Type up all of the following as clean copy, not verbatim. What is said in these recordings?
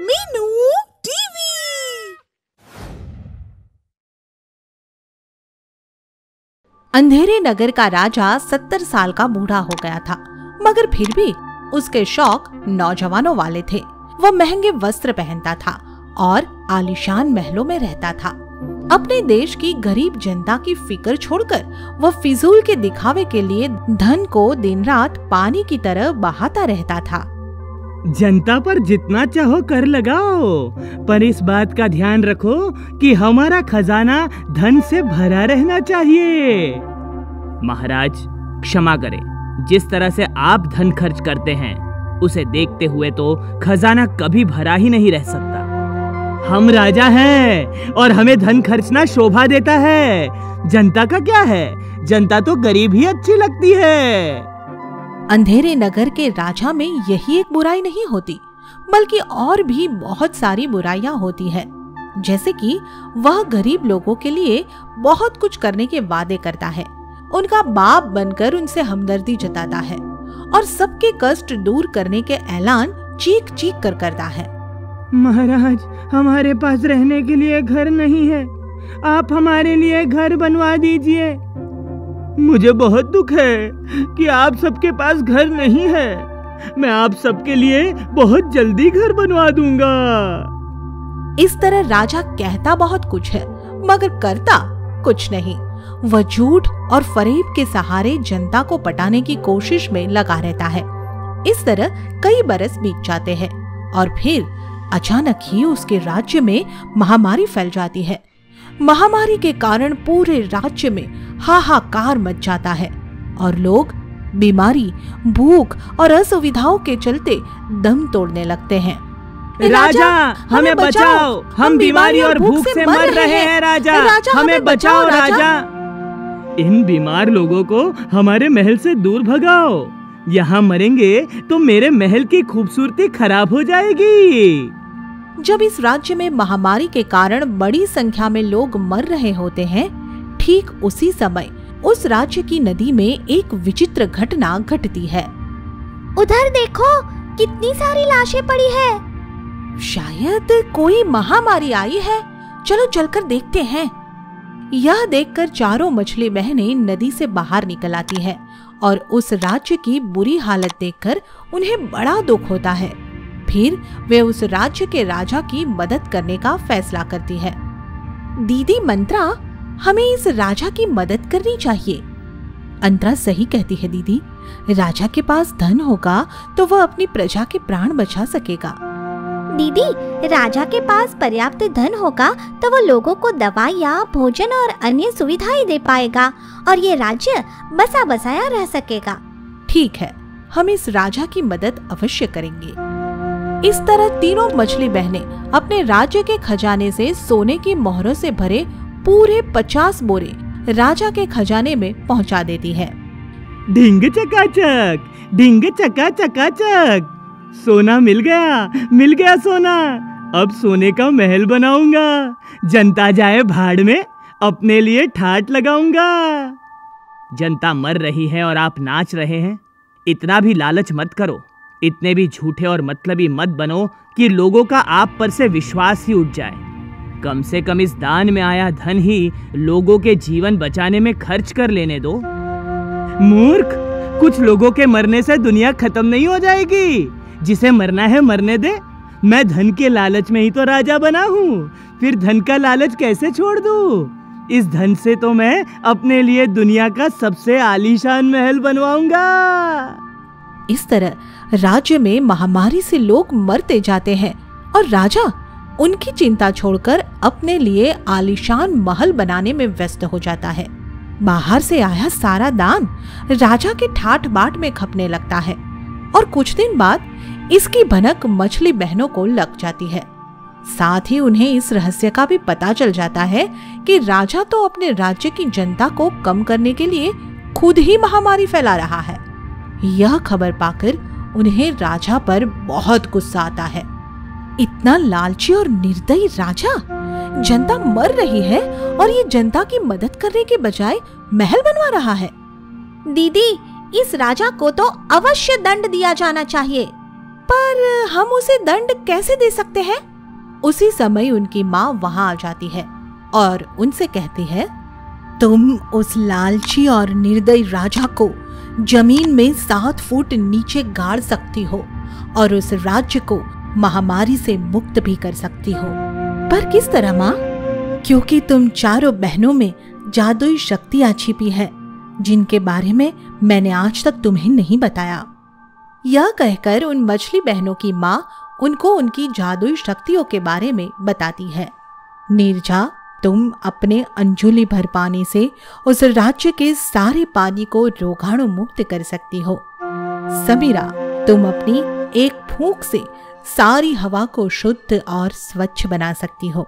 Meenu TV. अंधेरे नगर का राजा 70 साल का बूढ़ा हो गया था, मगर फिर भी उसके शौक नौजवानों वाले थे। वह महंगे वस्त्र पहनता था और आलीशान महलों में रहता था। अपने देश की गरीब जनता की फिक्र छोड़कर वह फिजूल के दिखावे के लिए धन को दिन रात पानी की तरह बहाता रहता था। जनता पर जितना चाहो कर लगाओ, पर इस बात का ध्यान रखो कि हमारा खजाना धन से भरा रहना चाहिए। महाराज, क्षमा करें, जिस तरह से आप धन खर्च करते हैं उसे देखते हुए तो खजाना कभी भरा ही नहीं रह सकता। हम राजा हैं और हमें धन खर्चना शोभा देता है। जनता का क्या है, जनता तो गरीब ही अच्छी लगती है। अंधेरे नगर के राजा में यही एक बुराई नहीं होती, बल्कि और भी बहुत सारी बुराइयां होती है। जैसे कि वह गरीब लोगों के लिए बहुत कुछ करने के वादे करता है, उनका बाप बनकर उनसे हमदर्दी जताता है और सबके कष्ट दूर करने के ऐलान चीख चीख कर करता है। महाराज, हमारे पास रहने के लिए घर नहीं है, आप हमारे लिए घर बनवा दीजिए। मुझे बहुत दुख है कि आप सबके पास घर नहीं है। मैं आप सबके लिए बहुत जल्दी घर बनवा दूंगा। इस तरह राजा कहता बहुत कुछ है, मगर करता कुछ नहीं। वह झूठ और फरेब के सहारे जनता को पटाने की कोशिश में लगा रहता है। इस तरह कई बरस बीत जाते हैं और फिर अचानक ही उसके राज्य में महामारी फैल जाती है। महामारी के कारण पूरे राज्य में हाहाकार मच जाता है और लोग बीमारी, भूख और असुविधाओं के चलते दम तोड़ने लगते हैं। राजा, हमें बचाओ, हम बीमारी और भूख से मर रहे हैं। राजा, हमें बचाओ। राजा, इन बीमार लोगों को हमारे महल से दूर भगाओ। यहाँ मरेंगे तो मेरे महल की खूबसूरती खराब हो जाएगी। जब इस राज्य में महामारी के कारण बड़ी संख्या में लोग मर रहे होते हैं, ठीक उसी समय उस राज्य की नदी में एक विचित्र घटना घटती है। उधर देखो, कितनी सारी लाशें पड़ी है। शायद कोई महामारी आई है, चलो चलकर देखते हैं। यह देखकर चारों मछली बहनें नदी से बाहर निकल आती है और उस राज्य की बुरी हालत देखकर उन्हें बड़ा दुख होता है। फिर वे उस राज्य के राजा की मदद करने का फैसला करती है। दीदी मंत्रा, हमें इस राजा की मदद करनी चाहिए। अंतरा सही कहती है दीदी, राजा के पास धन होगा तो वह अपनी प्रजा के प्राण बचा सकेगा। दीदी, राजा के पास पर्याप्त धन होगा तो वो लोगों को दवाइयाँ, भोजन और अन्य सुविधाएं दे पाएगा और ये राज्य बसा बसाया रह सकेगा। ठीक है, हम इस राजा की मदद अवश्य करेंगे। इस तरह तीनों मछली बहनें अपने राज्य के खजाने से सोने की मोहरों से भरे पूरे 50 बोरे राजा के खजाने में पहुंचा देती है। ढिंग चकाचक, ढिंग चका चकाचक, सोना मिल गया सोना। अब सोने का महल बनाऊंगा, जनता जाए भाड़ में, अपने लिए ठाट लगाऊंगा। जनता मर रही है और आप नाच रहे हैं। इतना भी लालच मत करो, इतने भी झूठे और मतलबी मत बनो कि लोगों का आप पर से विश्वास ही उठ जाए। कम से कम इस दान में आया धन ही लोगों के जीवन बचाने में खर्च कर लेने दो। मूर्ख, कुछ लोगों के मरने से दुनिया खत्म नहीं हो जाएगी। जिसे मरना है मरने दे। मैं धन के लालच में ही तो राजा बना हूँ, फिर धन का लालच कैसे छोड़ दूँ? इस धन से तो मैं अपने लिए दुनिया का सबसे आलीशान महल बनवाऊंगा। इस तरह राज्य में महामारी से लोग मरते जाते हैं और राजा उनकी चिंता छोड़कर अपने लिए आलीशान महल बनाने में व्यस्त हो जाता है। बाहर से आया सारा दान राजा के ठाट बाट में खपने लगता है और कुछ दिन बाद इसकी भनक मछली बहनों को लग जाती है। साथ ही उन्हें इस रहस्य का भी पता चल जाता है कि राजा तो अपने राज्य की जनता को कम करने के लिए खुद ही महामारी फैला रहा है। यह खबर पाकर उन्हें राजा पर बहुत गुस्सा आता है। इतना लालची और निर्दयी राजा, जनता मर रही है और ये जनता की मदद करने के बजाय महल बनवा रहा है। दीदी, इस राजा को तो अवश्य दंड दिया जाना चाहिए। पर हम उसे दंड कैसे दे सकते हैं? उसी समय उनकी माँ वहां आ जाती है और उनसे कहती है, तुम उस लालची और निर्दयी राजा को जमीन में 7 फुट नीचे गाड़ सकती हो और उस राज्य को महामारी से मुक्त भी कर सकती हो। पर किस तरह माँ? क्योंकि तुम चारों बहनों में जादुई शक्तियां छिपी है जिनके बारे में मैंने आज तक तुम्हें नहीं बताया। यह कहकर उन मछली बहनों की माँ उनको उनकी जादुई शक्तियों के बारे में बताती है। नीरजा, तुम अपने अंजुली भर पानी से उस राज्य के सारे पानी को रोगाणु मुक्त कर सकती हो। समीरा, तुम अपनी एक फूंक से सारी हवा को शुद्ध और स्वच्छ बना सकती हो।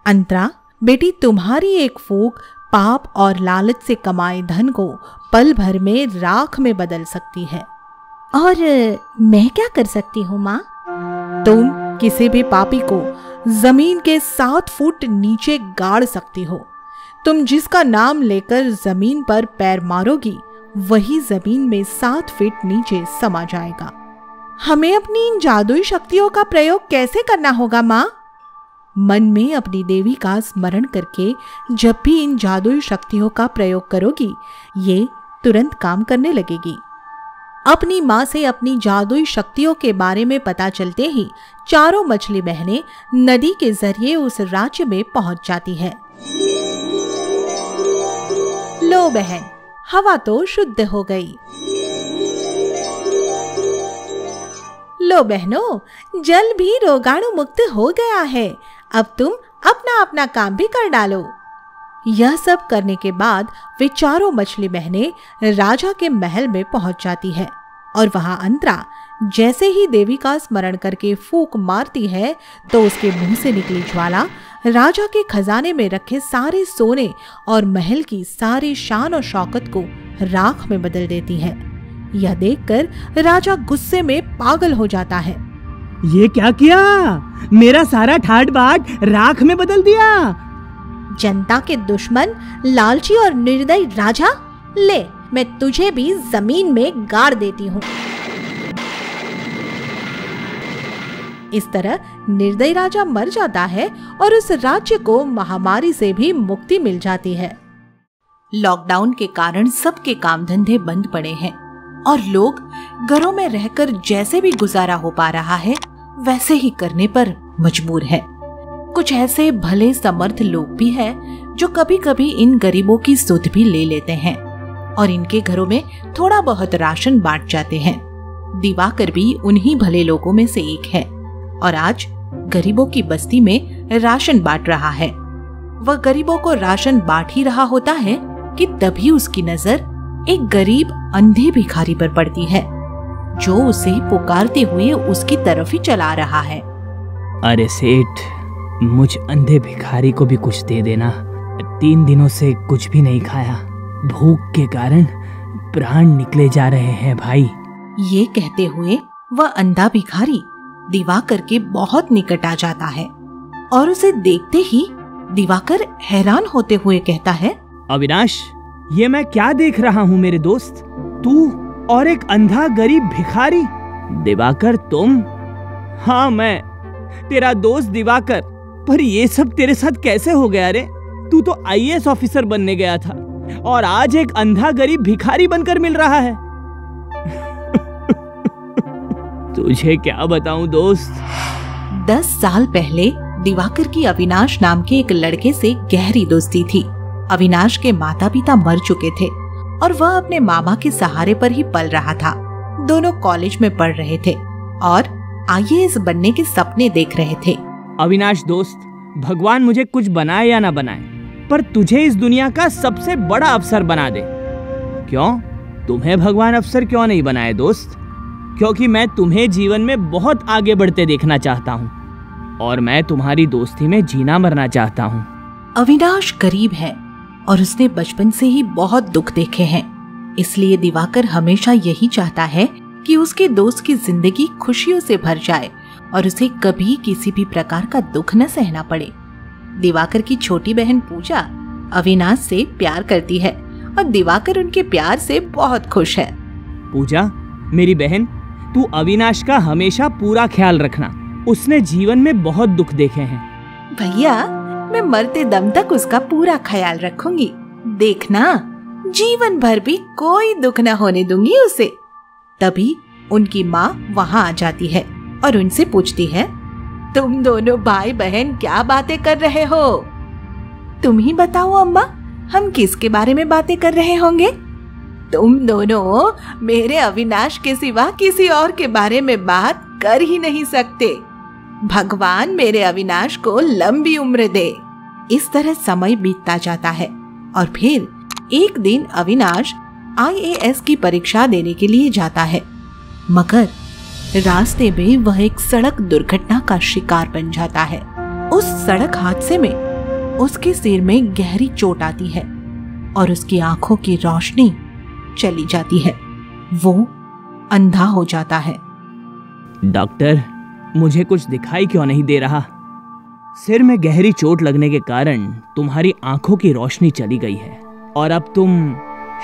अंतरा बेटी, तुम्हारी एक फूंक पाप और लालच से कमाए धन को पल भर में राख में बदल सकती है। और मैं क्या कर सकती हूँ माँ? तुम किसी भी पापी को जमीन के 7 फुट नीचे गाड़ सकती हो। तुम जिसका नाम लेकर जमीन पर पैर मारोगी वही जमीन में 7 फीट नीचे समा जाएगा। हमें अपनी इन जादुई शक्तियों का प्रयोग कैसे करना होगा माँ? मन में अपनी देवी का स्मरण करके जब भी इन जादुई शक्तियों का प्रयोग करोगी ये तुरंत काम करने लगेगी। अपनी माँ से अपनी जादुई शक्तियों के बारे में पता चलते ही चारों मछली बहनें नदी के जरिए उस राज्य में पहुंच जाती है। लो बहन, हवा तो शुद्ध हो गई। लो बहनों, जल भी रोगाणु मुक्त हो गया है। अब तुम अपना अपना काम भी कर डालो। यह सब करने के बाद वे चारों मछली बहनें राजा के महल में पहुंच जाती है और वहां अंतरा जैसे ही देवी का स्मरण करके फूंक मारती है तो उसके मुंह से निकली ज्वाला राजा के खजाने में रखे सारे सोने और महल की सारी शान और शौकत को राख में बदल देती है। यह देखकर राजा गुस्से में पागल हो जाता है। ये क्या किया? मेरा सारा ठाट बाट राख में बदल दिया। जनता के दुश्मन, लालची और निर्दयी राजा, ले मैं तुझे भी जमीन में गाड़ देती हूँ। इस तरह निर्दयी राजा मर जाता है और उस राज्य को महामारी से भी मुक्ति मिल जाती है। लॉकडाउन के कारण सबके काम धंधे बंद पड़े हैं और लोग घरों में रहकर जैसे भी गुजारा हो पा रहा है वैसे ही करने पर मजबूर है। कुछ ऐसे भले समर्थ लोग भी हैं जो कभी कभी इन गरीबों की सुध भी ले लेते हैं और इनके घरों में थोड़ा बहुत राशन बांट जाते हैं। दिवाकर भी उन्हीं भले लोगों में से एक है और आज गरीबों की बस्ती में राशन बांट रहा है। वह गरीबों को राशन बांट ही रहा होता है कि तभी उसकी नजर एक गरीब अंधे भिखारी पर पड़ती है जो उसे पुकारते हुए उसकी तरफ ही चला रहा है। अरे सेठ, मुझ अंधे भिखारी को भी कुछ दे देना। 3 दिनों से कुछ भी नहीं खाया। भूख के कारण प्राण निकले जा रहे हैं भाई। ये कहते हुए वह अंधा भिखारी दिवाकर के बहुत निकट आ जाता है और उसे देखते ही दिवाकर हैरान होते हुए कहता है, अविनाश, ये मैं क्या देख रहा हूँ मेरे दोस्त? तू और एक अंधा गरीब भिखारी। दिवाकर तुम? हाँ, मैं तेरा दोस्त दिवाकर। पर ये सब तेरे साथ कैसे हो गया रे? तू तो IAS ऑफिसर बनने गया था और आज एक अंधा गरीब भिखारी बनकर मिल रहा है। तुझे क्या बताऊं दोस्त। 10 साल पहले दिवाकर की अविनाश नाम के एक लड़के से गहरी दोस्ती थी। अविनाश के माता पिता मर चुके थे और वह अपने मामा के सहारे पर ही पल रहा था। दोनों कॉलेज में पढ़ रहे थे और IAS बनने के सपने देख रहे थे। अविनाश दोस्त, भगवान मुझे कुछ बनाए या ना बनाए, पर तुझे इस दुनिया का सबसे बड़ा अफसर बना दे। क्यों? तुम्हें भगवान अफसर क्यों नहीं बनाए दोस्त? क्योंकि मैं तुम्हें जीवन में बहुत आगे बढ़ते देखना चाहता हूँ और मैं तुम्हारी दोस्ती में जीना मरना चाहता हूँ। अविनाश गरीब है और उसने बचपन से ही बहुत दुख देखे हैं, इसलिए दिवाकर हमेशा यही चाहता है कि उसके दोस्त की जिंदगी खुशियों से भर जाए और उसे कभी किसी भी प्रकार का दुख न सहना पड़े। दिवाकर की छोटी बहन पूजा अविनाश से प्यार करती है और दिवाकर उनके प्यार से बहुत खुश है। पूजा, मेरी बहन, तू अविनाश का हमेशा पूरा ख्याल रखना। उसने जीवन में बहुत दुख देखे हैं। भैया, मैं मरते दम तक उसका पूरा ख्याल रखूंगी। देखना, जीवन भर भी कोई दुख न होने दूंगी उसे। तभी उनकी माँ वहाँ आ जाती है और उनसे पूछती है, तुम दोनों भाई बहन क्या बातें कर रहे हो? तुम ही बताओ अम्मा, हम किसके बारे में बातें कर रहे होंगे? तुम दोनों मेरे अविनाश के सिवा किसी और के बारे में बात कर ही नहीं सकते। भगवान मेरे अविनाश को लंबी उम्र दे। इस तरह समय बीतता जाता है और फिर एक दिन अविनाश IAS की परीक्षा देने के लिए जाता है, मगर रास्ते में वह एक सड़क दुर्घटना का शिकार बन जाता है। उस सड़क हादसे में उसके सिर में गहरी चोट आती है और उसकी आंखों की रोशनी चली जाती है। वो अंधा हो जाता है। डॉक्टर, मुझे कुछ दिखाई क्यों नहीं दे रहा? सिर में गहरी चोट लगने के कारण तुम्हारी आंखों की रोशनी चली गई है और अब तुम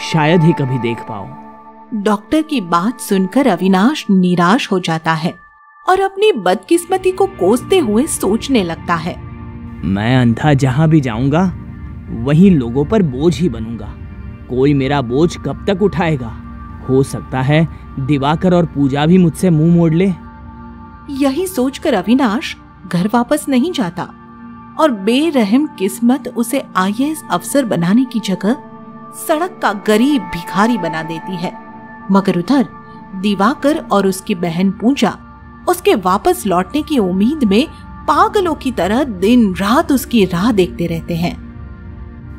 शायद ही कभी देख पाओ। डॉक्टर की बात सुनकर अविनाश निराश हो जाता है और अपनी बदकिस्मती को कोसते हुए सोचने लगता है, मैं अंधा जहां भी जाऊंगा वहीं लोगों पर बोझ ही बनूंगा। कोई मेरा बोझ कब तक उठाएगा? हो सकता है दिवाकर और पूजा भी मुझसे मुंह मोड़ ले। यही सोचकर अविनाश घर वापस नहीं जाता और बेरहम किस्मत उसे IAS अफसर बनाने की जगह सड़क का गरीब भिखारी बना देती है। मगर उधर दिवाकर और उसकी बहन पूजा उसके वापस लौटने की उम्मीद में पागलों की तरह दिन रात उसकी राह देखते रहते हैं।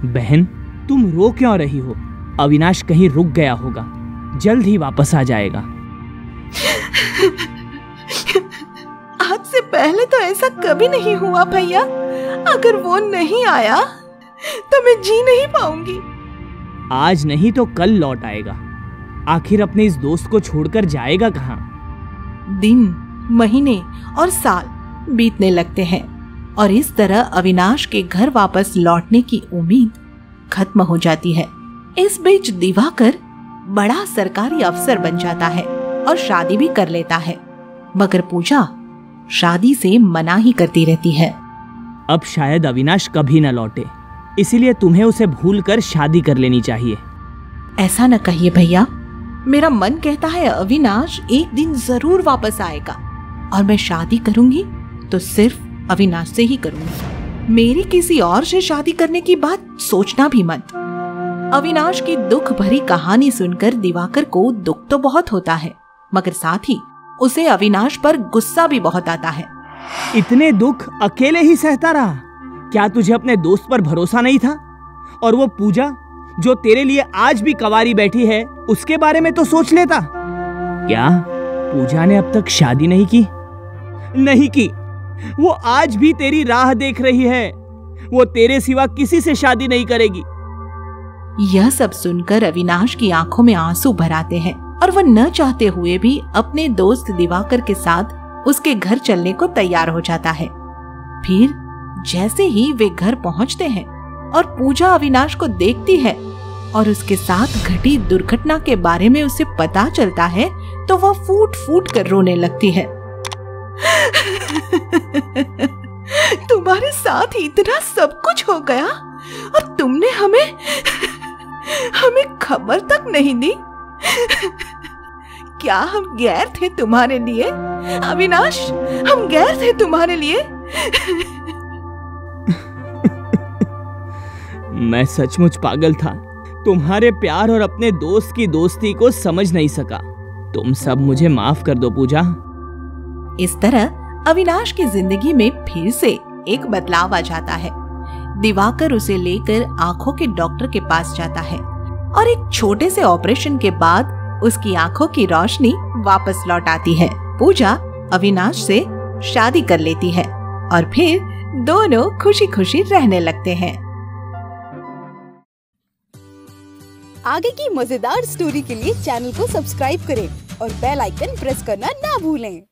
बहन, तुम रो क्यों रही हो? अविनाश कहीं रुक गया होगा, जल्द ही वापस आ जाएगा। आज से पहले तो ऐसा कभी नहीं हुआ भैया। अगर वो नहीं आया तो मैं जी नहीं पाऊंगी। आज नहीं तो कल लौट आएगा। आखिर अपने इस दोस्त को छोड़कर जाएगा कहाँ? दिन, महीने और साल बीतने लगते हैं और इस तरह अविनाश के घर वापस लौटने की उम्मीद खत्म हो जाती है। इस बीच दिवाकर बड़ा सरकारी अफसर बन जाता है और शादी भी कर लेता है, मगर पूजा शादी से मना ही करती रहती है। अब शायद अविनाश कभी न लौटे, इसीलिए तुम्हें उसे भूलकर शादी कर लेनी चाहिए। ऐसा न कहिए भैया, मेरा मन कहता है अविनाश एक दिन जरूर वापस आएगा और मैं शादी करूंगी तो सिर्फ अविनाश से ही करूंगी। मेरी किसी और से शादी करने की बात सोचना भी मत। अविनाश की दुख भरी कहानी सुनकर दिवाकर को दुख तो बहुत होता है, मगर साथ ही उसे अविनाश पर गुस्सा भी बहुत आता है। इतने दुख अकेले ही सहता रहा? क्या तुझे अपने दोस्त पर भरोसा नहीं था? और वो पूजा जो तेरे लिए आज भी कवारी बैठी है, उसके बारे में तो सोच लेता। क्या पूजा ने अब तक शादी नहीं की? नहीं की। वो आज भी तेरी राह देख रही है। वो तेरे सिवा किसी से शादी नहीं करेगी। यह सब सुनकर अविनाश की आंखों में आंसू भर आते हैं और वह न चाहते हुए भी अपने दोस्त दिवाकर के साथ उसके घर चलने को तैयार हो जाता है। फिर जैसे ही वे घर पहुंचते हैं और पूजा अविनाश को देखती है और उसके साथ घटी दुर्घटना के बारे में उसे पता चलता है, तो वह फूट फूट कर रोने लगती है। तुम्हारे साथ इतना सब कुछ हो गया और तुमने हमें खबर तक नहीं दी। क्या हम गैर थे तुम्हारे लिए अविनाश? हम गैर थे तुम्हारे लिए। मैं सचमुच पागल था। तुम्हारे प्यार और अपने दोस्त की दोस्ती को समझ नहीं सका। तुम सब मुझे माफ कर दो पूजा। इस तरह अविनाश की जिंदगी में फिर से एक बदलाव आ जाता है। दिवाकर उसे लेकर आंखों के डॉक्टर के पास जाता है और एक छोटे से ऑपरेशन के बाद उसकी आंखों की रोशनी वापस लौट आती है। पूजा अविनाश से शादी कर लेती है और फिर दोनों खुशी खुशी रहने लगते हैं। आगे की मजेदार स्टोरी के लिए चैनल को सब्सक्राइब करें और बेल आइकन प्रेस करना ना भूलें।